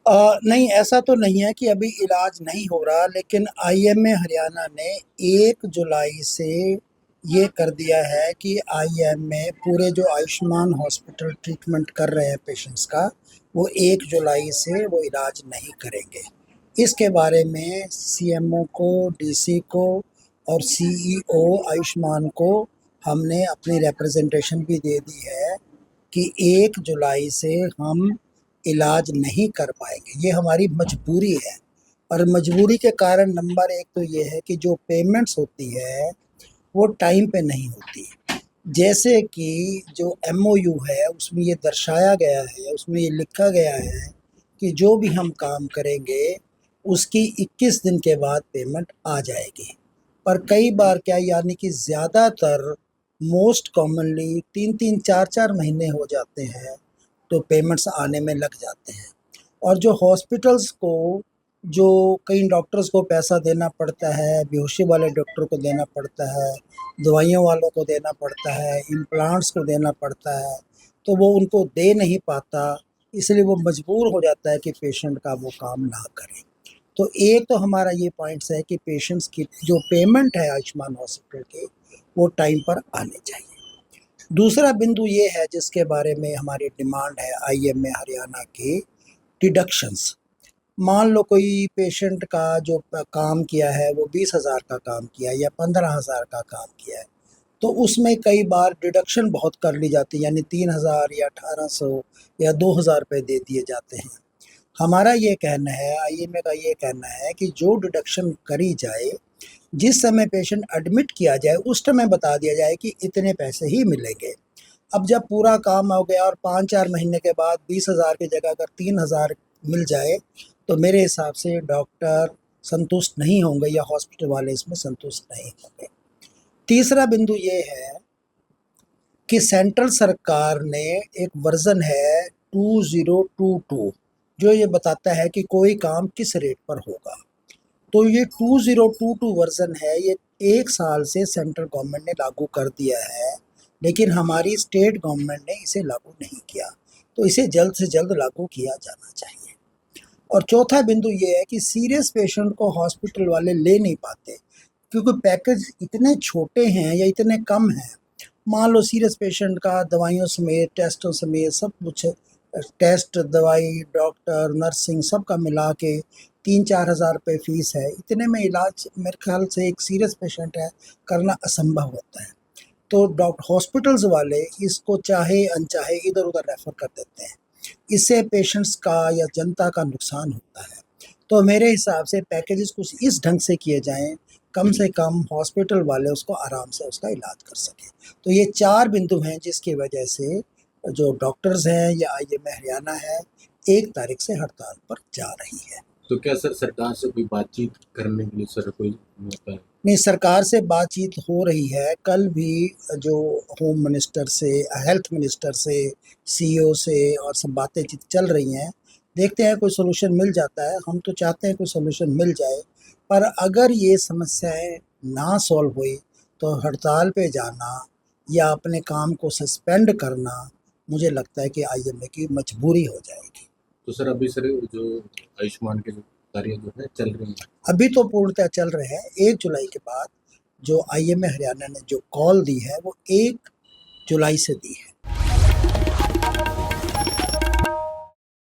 नहीं, ऐसा तो नहीं है कि अभी इलाज नहीं हो रहा, लेकिन आईएमए हरियाणा ने 1 जुलाई से ये कर दिया है कि आईएमए पूरे जो आयुष्मान हॉस्पिटल ट्रीटमेंट कर रहे हैं पेशेंट्स का, वो 1 जुलाई से वो इलाज नहीं करेंगे। इसके बारे में सीएमओ को, डीसी को और सीईओ आयुष्मान को हमने अपनी रिप्रेजेंटेशन भी दे दी है कि 1 जुलाई से हम इलाज नहीं कर पाएंगे। ये हमारी मजबूरी है, और मजबूरी के कारण नंबर एक तो ये है कि जो पेमेंट्स होती है वो टाइम पे नहीं होती। जैसे कि जो एमओयू है उसमें ये दर्शाया गया है, उसमें ये लिखा गया है कि जो भी हम काम करेंगे उसकी 21 दिन के बाद पेमेंट आ जाएगी। पर कई बार क्या, यानी कि ज़्यादातर, मोस्ट कॉमनली 3-3 4-4 महीने हो जाते हैं तो पेमेंट्स आने में लग जाते हैं। और जो हॉस्पिटल्स को, जो कई डॉक्टर्स को पैसा देना पड़ता है, बेहोशी वाले डॉक्टर को देना पड़ता है, दवाइयों वालों को देना पड़ता है, इम्प्लांट्स को देना पड़ता है, तो वो उनको दे नहीं पाता, इसलिए वो मजबूर हो जाता है कि पेशेंट का वो काम ना करें। तो एक तो हमारा ये पॉइंट्स है कि पेशेंट्स की जो पेमेंट है आयुष्मान हॉस्पिटल की, वो टाइम पर आने चाहिए। दूसरा बिंदु ये है जिसके बारे में हमारी डिमांड है आईएमए हरियाणा की, डिडक्शंस। मान लो कोई पेशेंट का जो काम किया है वो 20,000 का काम किया है या 15,000 का काम किया है, तो उसमें कई बार डिडक्शन बहुत कर ली जाती है, यानी 3,000 या 1,800 या 2,000 रुपये दे दिए जाते हैं। हमारा ये कहना है, आईएमए का ये कहना है कि जो डिडक्शन करी जाए, जिस समय पेशेंट एडमिट किया जाए उस समय बता दिया जाए कि इतने पैसे ही मिलेंगे। अब जब पूरा काम हो गया और 5-4 महीने के बाद 20,000 की जगह अगर 3,000 मिल जाए, तो मेरे हिसाब से डॉक्टर संतुष्ट नहीं होंगे या हॉस्पिटल वाले इसमें संतुष्ट नहीं होंगे। तीसरा बिंदु ये है कि सेंट्रल सरकार ने एक वर्ज़न है 2022, जो ये बताता है कि कोई काम किस रेट पर होगा। तो ये 2022 वर्ज़न है, ये 1 साल से सेंट्रल गवर्नमेंट ने लागू कर दिया है, लेकिन हमारी स्टेट गवर्नमेंट ने इसे लागू नहीं किया, तो इसे जल्द से जल्द लागू किया जाना चाहिए। और चौथा बिंदु ये है कि सीरियस पेशेंट को हॉस्पिटल वाले ले नहीं पाते, क्योंकि पैकेज इतने छोटे हैं या इतने कम हैं। मान लो सीरियस पेशेंट का दवाइयों समेत, टेस्टों समेत सब कुछ, टेस्ट, दवाई, डॉक्टर, नर्सिंग सब का मिला के 3-4 हज़ार रुपये फ़ीस है। इतने में इलाज मेरे ख्याल से एक सीरियस पेशेंट है करना असंभव होता है। तो हॉस्पिटल्स वाले इसको चाहे अनचाहे इधर-उधर रेफ़र कर देते हैं। इससे पेशेंट्स का या जनता का नुकसान होता है। तो मेरे हिसाब से पैकेजेस कुछ इस ढंग से किए जाएँ, कम से कम हॉस्पिटल वाले उसको आराम से उसका इलाज कर सकें। तो ये 4 बिंदु हैं जिसकी वजह से जो डॉक्टर्स हैं या आईएमए हरियाणा है, 1 तारीख से हड़ताल पर जा रही है। तो क्या सर सरकार से कोई बातचीत करने के लिए सर कोई मौका है? नहीं, सरकार से बातचीत हो रही है। कल भी जो होम मिनिस्टर से, हेल्थ मिनिस्टर से, सीईओ से और सब बातें चल रही हैं। देखते हैं कोई सॉल्यूशन मिल जाता है। हम तो चाहते हैं कोई सॉल्यूशन मिल जाए, पर अगर ये समस्याएं ना सॉल्व हुई तो हड़ताल पे जाना या अपने काम को सस्पेंड करना, मुझे लगता है कि आईएमए की मजबूरी हो जाएगी। तो सर अभी सर जो आयुष्मान के जो कार्य जो है चल रहे हैं, अभी तो पूर्णतः चल रहे हैं। 1 जुलाई के बाद जो आईएमए हरियाणा ने जो कॉल दी है वो 1 जुलाई से दी है।